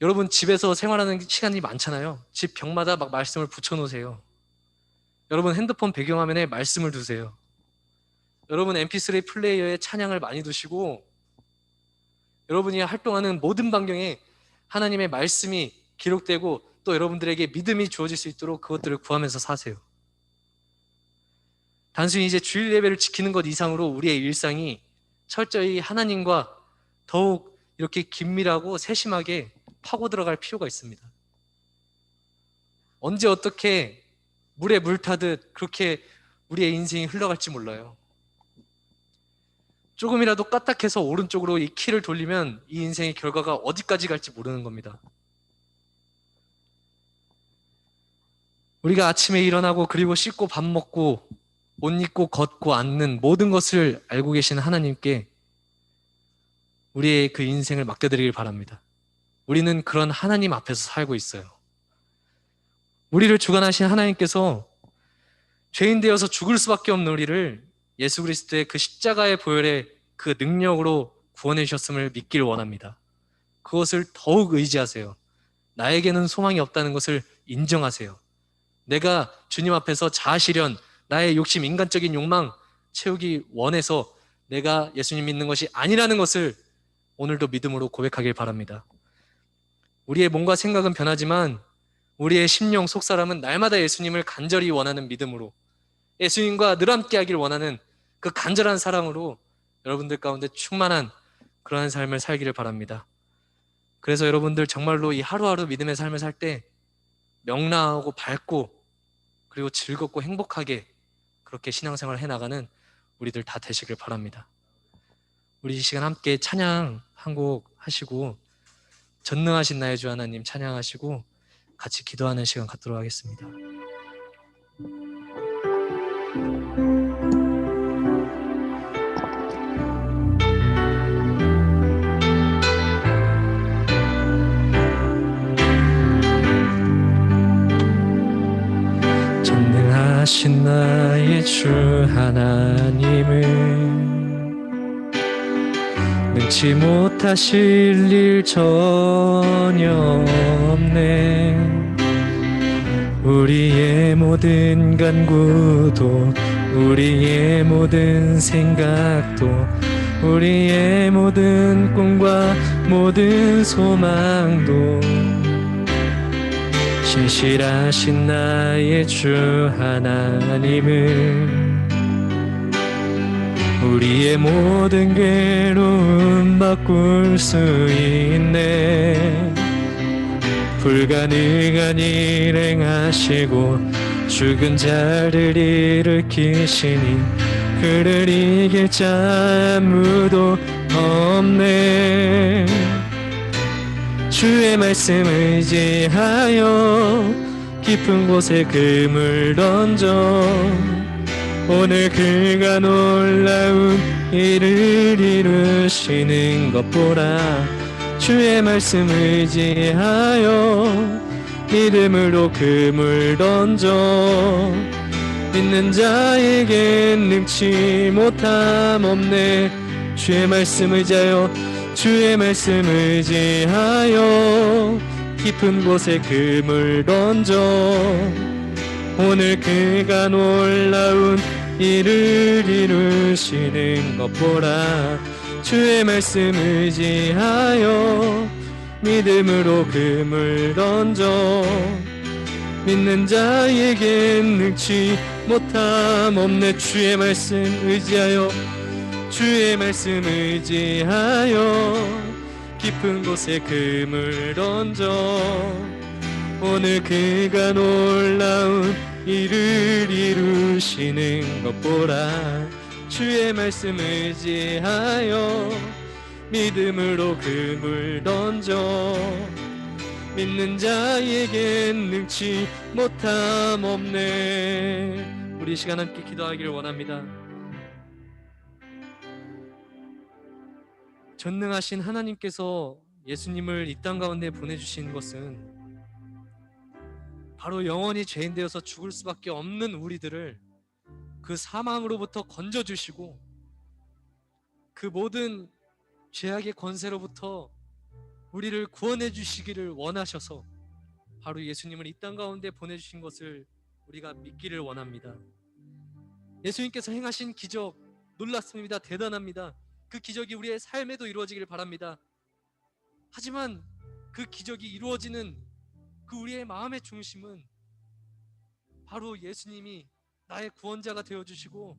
여러분, 집에서 생활하는 시간이 많잖아요. 집 벽마다 막 말씀을 붙여놓으세요. 여러분, 핸드폰 배경화면에 말씀을 두세요. 여러분, mp3 플레이어에 찬양을 많이 두시고, 여러분이 활동하는 모든 반경에 하나님의 말씀이 기록되고 또 여러분들에게 믿음이 주어질 수 있도록 그것들을 구하면서 사세요. 단순히 이제 주일 예배를 지키는 것 이상으로 우리의 일상이 철저히 하나님과 더욱 이렇게 긴밀하고 세심하게 파고 들어갈 필요가 있습니다. 언제 어떻게 물에 물 타듯 그렇게 우리의 인생이 흘러갈지 몰라요. 조금이라도 까딱해서 오른쪽으로 이 키를 돌리면 이 인생의 결과가 어디까지 갈지 모르는 겁니다. 우리가 아침에 일어나고 그리고 씻고 밥 먹고 옷 입고 걷고 앉는 모든 것을 알고 계시는 하나님께 우리의 그 인생을 맡겨드리길 바랍니다. 우리는 그런 하나님 앞에서 살고 있어요. 우리를 주관하신 하나님께서 죄인 되어서 죽을 수밖에 없는 우리를 예수 그리스도의 그 십자가의 보혈의 그 능력으로 구원해 주셨음을 믿기를 원합니다. 그것을 더욱 의지하세요. 나에게는 소망이 없다는 것을 인정하세요. 내가 주님 앞에서 자아실현, 나의 욕심, 인간적인 욕망 채우기 원해서 내가 예수님 믿는 것이 아니라는 것을 오늘도 믿음으로 고백하길 바랍니다. 우리의 몸과 생각은 변하지만 우리의 심령, 속사람은 날마다 예수님을 간절히 원하는 믿음으로, 예수님과 늘 함께 하길 원하는 그 간절한 사랑으로 여러분들 가운데 충만한 그러한 삶을 살기를 바랍니다. 그래서 여러분들 정말로 이 하루하루 믿음의 삶을 살 때 명랑하고 밝고 그리고 즐겁고 행복하게 그렇게 신앙생활을 해나가는 우리들 다 되시길 바랍니다. 우리 이 시간 함께 찬양 한 곡 하시고 전능하신 나의 주 하나님 찬양하시고 같이 기도하는 시간 갖도록 하겠습니다. 전능하신 나의 주 하나님은 능치 못하실 일 전혀 없네. 우리의 모든 간구도 우리의 모든 생각도 우리의 모든 꿈과 모든 소망도 신실하신 나의 주 하나님은 우리의 모든 괴로움 바꿀 수 있네. 불가능한 일 행하시고 죽은 자를 일으키시니 그를 이길 자 아무도 없네. 주의 말씀 의지하여 깊은 곳에 금을 던져 오늘 그가 놀라운 일을 이루시는 것 보라. 주의 말씀 의지하여 믿음으로 금을 던져 믿는 자에겐 능치 못함 없네. 주의 말씀 의지하여 주의 말씀 의지하여 깊은 곳에 금을 던져 오늘 그가 놀라운 일을 이루시는 것 보라. 주의 말씀 의지하여 믿음으로 금을 던져 믿는 자에겐 능치 못함 없네. 주의 말씀 의지하여 주의 말씀 의지하여 깊은 곳에 금을 던져 오늘 그가 놀라운 일을 이루시는 것 보라. 주의 말씀 의지하여 믿음으로 금을 던져 믿는 자에겐 능치 못함 없네. 우리 시간 함께 기도하기를 원합니다. 전능하신 하나님께서 예수님을 이 땅 가운데 보내주신 것은 바로 영원히 죄인 되어서 죽을 수밖에 없는 우리들을 그 사망으로부터 건져주시고 그 모든 죄악의 권세로부터 우리를 구원해 주시기를 원하셔서 바로 예수님을 이 땅 가운데 보내주신 것을 우리가 믿기를 원합니다. 예수님께서 행하신 기적 놀랐습니다. 대단합니다. 그 기적이 우리의 삶에도 이루어지기를 바랍니다. 하지만 그 기적이 이루어지는 그 우리의 마음의 중심은 바로 예수님이 나의 구원자가 되어주시고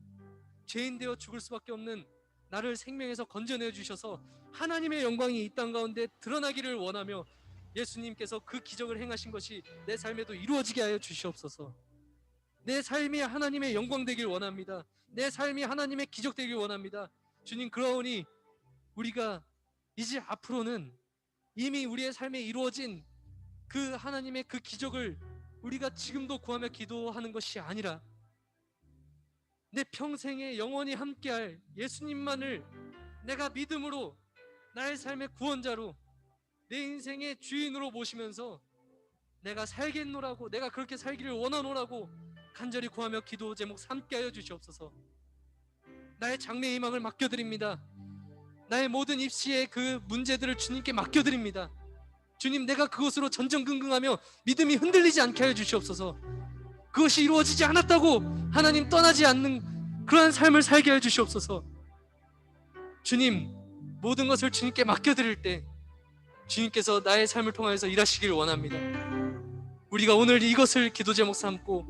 죄인 되어 죽을 수밖에 없는 나를 생명에서 건져내 주셔서 하나님의 영광이 이 땅 가운데 드러나기를 원하며 예수님께서 그 기적을 행하신 것이 내 삶에도 이루어지게 하여 주시옵소서. 내 삶이 하나님의 영광 되길 원합니다. 내 삶이 하나님의 기적 되길 원합니다. 주님, 그러오니 우리가 이제 앞으로는 이미 우리의 삶에 이루어진 그 하나님의 그 기적을 우리가 지금도 구하며 기도하는 것이 아니라 내 평생에 영원히 함께할 예수님만을 내가 믿음으로 나의 삶의 구원자로 내 인생의 주인으로 모시면서 내가 살겠노라고, 내가 그렇게 살기를 원하노라고 간절히 구하며 기도 제목 삼게 하여 주시옵소서. 나의 장래 희망을 맡겨드립니다. 나의 모든 입시의 그 문제들을 주님께 맡겨드립니다. 주님, 내가 그것으로 전전긍긍하며 믿음이 흔들리지 않게 하여 주시옵소서. 그것이 이루어지지 않았다고 하나님 떠나지 않는 그러한 삶을 살게 하여 주시옵소서. 주님, 모든 것을 주님께 맡겨드릴 때 주님께서 나의 삶을 통하여서 일하시기를 원합니다. 우리가 오늘 이것을 기도 제목 삼고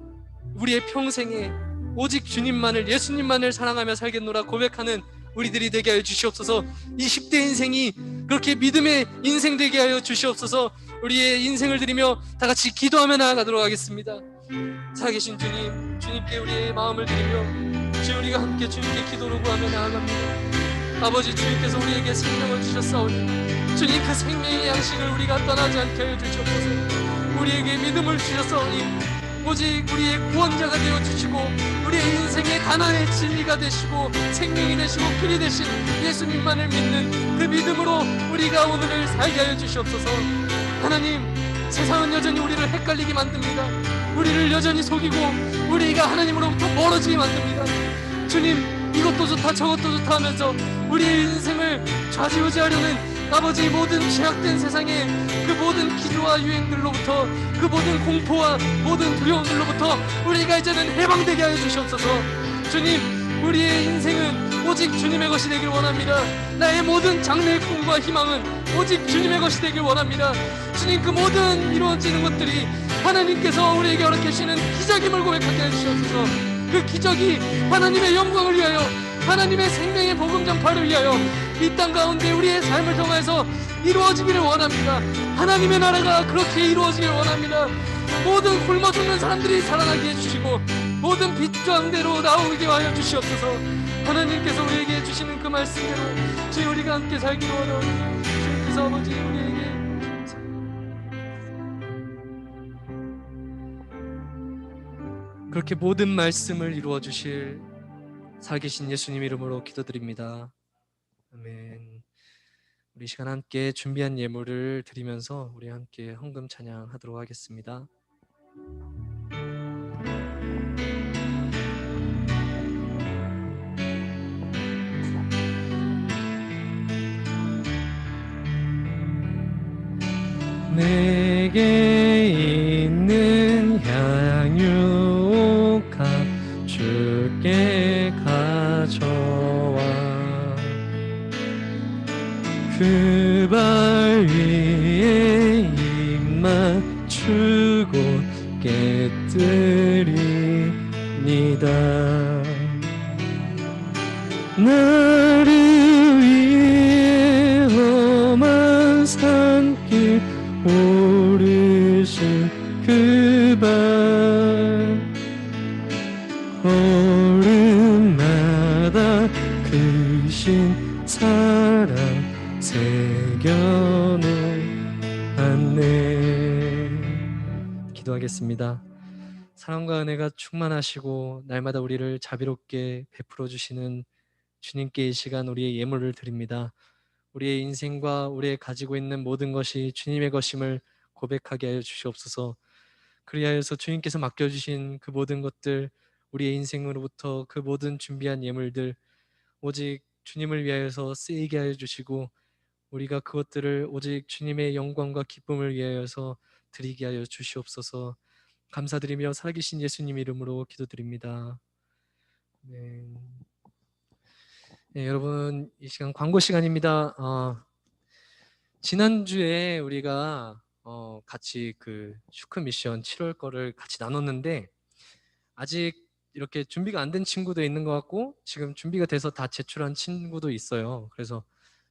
우리의 평생에 오직 주님만을, 예수님만을 사랑하며 살겠노라 고백하는 우리들이 되게 하여 주시옵소서. 20대 인생이 그렇게 믿음의 인생 되게 하여 주시옵소서. 우리의 인생을 드리며 다 같이 기도하며 나아가도록 하겠습니다. 살아계신 주님, 주님께 우리의 마음을 드리며 주님, 우리가 함께 주님께 기도를 구하며 나아갑니다. 아버지, 주님께서 우리에게 생명을 주셨사오니 주님, 그 생명의 양식을 우리가 떠나지 않게 하여 주시옵소서. 우리에게 믿음을 주셨사오니 오직 우리의 구원자가 되어주시고 우리의 인생의 가난의 진리가 되시고 생명이 되시고 길이 되신 예수님만을 믿는 그 믿음으로 우리가 오늘을 살게 하여 주시옵소서. 하나님, 세상은 여전히 우리를 헷갈리게 만듭니다. 우리를 여전히 속이고 우리가 하나님으로부터 멀어지게 만듭니다. 주님, 이것도 좋다 저것도 좋다 하면서 우리의 인생을 좌지우지하려는 아버지, 모든 죄악된 세상의 그 모든 기조와 유행들로부터, 그 모든 공포와 모든 두려움들로부터 우리가 이제는 해방되게 하여 주시옵소서. 주님, 우리의 인생은 오직 주님의 것이 되길 원합니다. 나의 모든 장래의 꿈과 희망은 오직 주님의 것이 되길 원합니다. 주님, 그 모든 이루어지는 것들이 하나님께서 우리에게 허락해 주시는 기적임을 고백하게 하여 주시옵소서. 그 기적이 하나님의 영광을 위하여, 하나님의 생명의 복음 전파를 위하여 이 땅 가운데 우리의 삶을 통해서 이루어지기를 원합니다. 하나님의 나라가 그렇게 이루어지기를 원합니다. 모든 굶어 죽는 사람들이 살아나게 해주시고 모든 빛광대로 나오게 하여 주시옵소서. 하나님께서 우리에게 주시는 그 말씀대로 주님, 우리가 함께 살기를 원하오니 주님께서 아버지 우리에게 그렇게 모든 말씀을 이루어 주실 살아계신 예수님 이름으로 기도드립니다. 아멘. 우리 시간 함께 준비한 예물을 드리면서 우리 함께 헌금 찬양하도록 하겠습니다. 내게 있는 향유가 주께 가져와 그 발 위에 입 맞추고 깨뜨리니다. 나를 위해 험한 산길 오르신 그 발 걸음마다 크신 사랑 새겨놓았네. 기도하겠습니다. 사랑과 은혜가 충만하시고 날마다 우리를 자비롭게 베풀어 주시는 주님께 이 시간 우리의 예물을 드립니다. 우리의 인생과 우리의 가지고 있는 모든 것이 주님의 것임을 고백하게 하여 주시옵소서. 그리하여서 주님께서 맡겨주신 그 모든 것들, 우리의 인생으로부터 그 모든 준비한 예물들 오직 주님을 위하여서 쓰이게 하여 주시고 우리가 그것들을 오직 주님의 영광과 기쁨을 위하여서 드리게 하여 주시옵소서. 감사드리며 살아계신 예수님 이름으로 기도드립니다. 네. 네, 여러분, 이 시간 광고 시간입니다. 지난주에 우리가 같이 그 슈크 미션 7월 거를 같이 나눴는데 아직 이렇게 준비가 안 된 친구도 있는 것 같고 지금 준비가 돼서 다 제출한 친구도 있어요. 그래서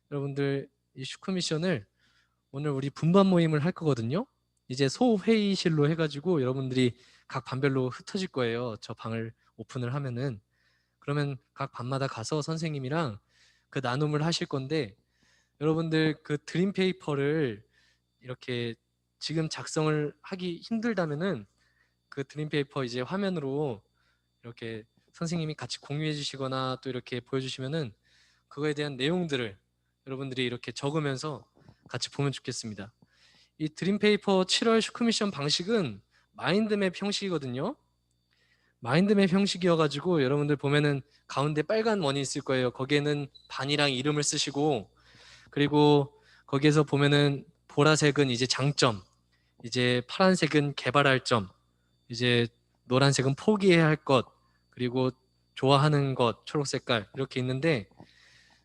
여러분들 이 슈크 미션을 오늘 우리 분반 모임을 할 거거든요. 이제 소회의실로 해가지고 여러분들이 각 반별로 흩어질 거예요. 저 방을 오픈을 하면은. 그러면 각 반마다 가서 선생님이랑 그 나눔을 하실 건데 여러분들 그 드림 페이퍼를 이렇게 지금 작성을 하기 힘들다면은 그 드림 페이퍼 이제 화면으로 이렇게 선생님이 같이 공유해 주시거나 또 이렇게 보여주시면은 그거에 대한 내용들을 여러분들이 이렇게 적으면서 같이 보면 좋겠습니다. 이 드림페이퍼 7월 슈크미션 방식은 마인드맵 형식이거든요. 마인드맵 형식이어가지고 여러분들 보면은 가운데 빨간 원이 있을 거예요. 거기에는 반이랑 이름을 쓰시고, 그리고 거기에서 보면은 보라색은 이제 장점, 이제 파란색은 개발할 점, 이제 노란색은 포기해야 할 것, 그리고 좋아하는 것, 초록 색깔 이렇게 있는데,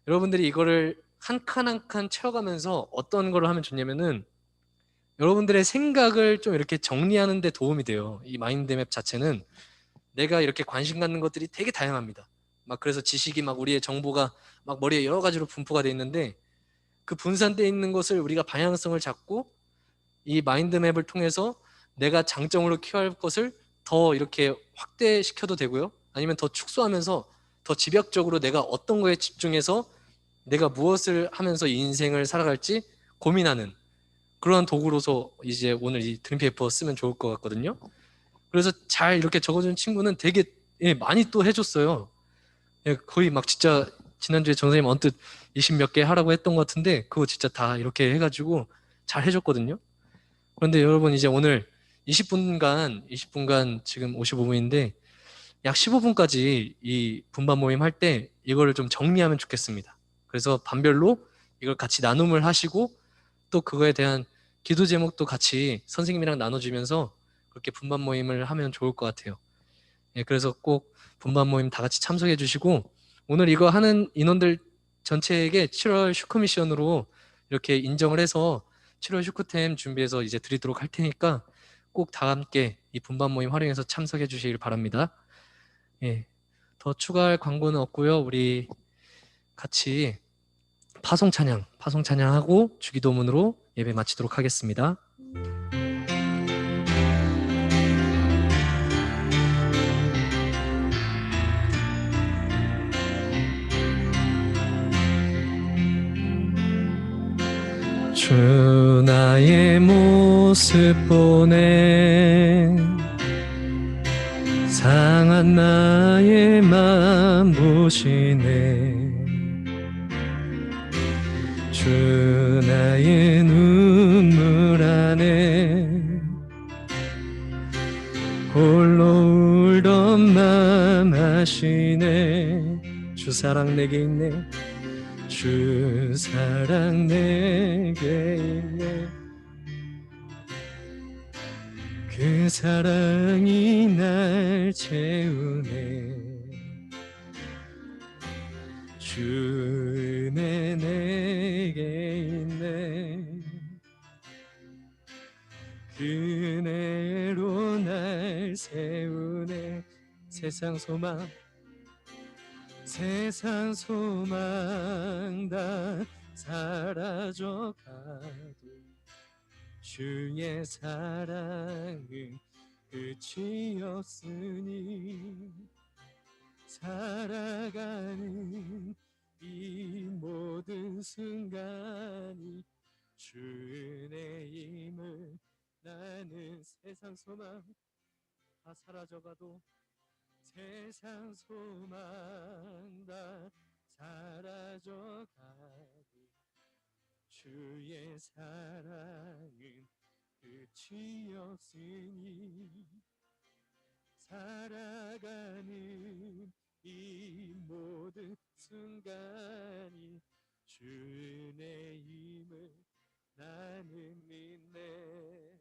여러분들이 이거를 한 칸 한 칸 채워가면서 어떤 거를 하면 좋냐면은 여러분들의 생각을 좀 이렇게 정리하는 데 도움이 돼요. 이 마인드맵 자체는 내가 이렇게 관심 갖는 것들이 되게 다양합니다. 막 그래서 지식이 막 우리의 정보가 막 머리에 여러 가지로 분포가 돼 있는데, 그 분산되어 있는 것을 우리가 방향성을 잡고 이 마인드맵을 통해서 내가 장점으로 키워야 할 것을 더 이렇게 확대시켜도 되고요. 아니면 더 축소하면서 더 집약적으로 내가 어떤 거에 집중해서 내가 무엇을 하면서 이 인생을 살아갈지 고민하는 그러한 도구로서 이제 오늘 이 드림페이퍼 쓰면 좋을 것 같거든요. 그래서 잘 이렇게 적어준 친구는 되게 많이 또 해줬어요. 거의 막 진짜 지난주에 전선생님 언뜻 20 몇 개 하라고 했던 것 같은데 그거 진짜 다 이렇게 해가지고 잘 해줬거든요. 그런데 여러분 이제 오늘 20분간 지금 55분인데 약 15분까지 이 분반 모임 할 때 이거를 좀 정리하면 좋겠습니다. 그래서 반별로 이걸 같이 나눔을 하시고 또 그거에 대한 기도 제목도 같이 선생님이랑 나눠주면서 그렇게 분반 모임을 하면 좋을 것 같아요. 그래서 꼭 분반 모임 다 같이 참석해 주시고 오늘 이거 하는 인원들 전체에게 7월 슈크 미션으로 이렇게 인정을 해서 7월 슈크템 준비해서 이제 드리도록 할 테니까 꼭 다 함께 이 분반 모임 활용해서 참석해 주시길 바랍니다. 더 추가할 광고는 없고요. 우리 같이 파송 찬양하고 주기도문으로 예배 마치도록 하겠습니다. 주 나의 모습 보네 상한 나의 맘 보시네 주 나의 눈물 안에 홀로 울던 맘 아시네 주 사랑 내게 있네 주 사랑 내게 있네 그 사랑이 날 채우네 주 은혜 내게 있네 그 은혜로 날 세우네 세상 소망 다 사라져가도 주의 사랑은 끝이 없으니 살아가는 이 모든 순간이 주 은혜임을 나는 세상 소망 다 사라져가도 세상 소망 다 사라져가도 주의 사랑은 끝이 없으니 살아가는 이 모든 순간이 주 은혜임을 나는 믿네.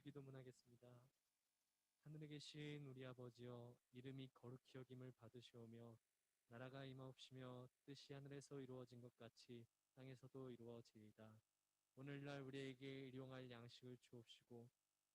주기도문 하겠습니다. 하늘에 계신 우리 아버지여 이름이 거룩히 여김을 받으시오며 나라가 임하옵시며 뜻이 하늘에서 이루어진 것 같이 땅에서도 이루어지이다. 오늘날 우리에게 일용할 양식을 주옵시고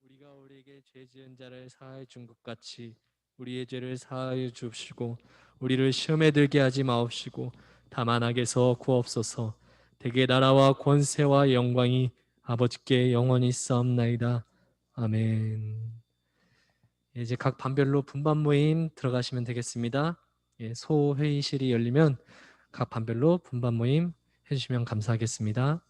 우리가 우리에게 죄 지은 자를 사하여 준 것 같이 우리의 죄를 사하여 주옵시고 우리를 시험에 들게 하지 마옵시고 다만 악에서 구하옵소서. 대개 나라와 권세와 영광이 아버지께 영원히 있사옵나이다. 아멘. 이제 각 반별로 분반 모임 들어가시면 되겠습니다. 소회의실이 열리면 각 반별로 분반 모임 해주시면 감사하겠습니다.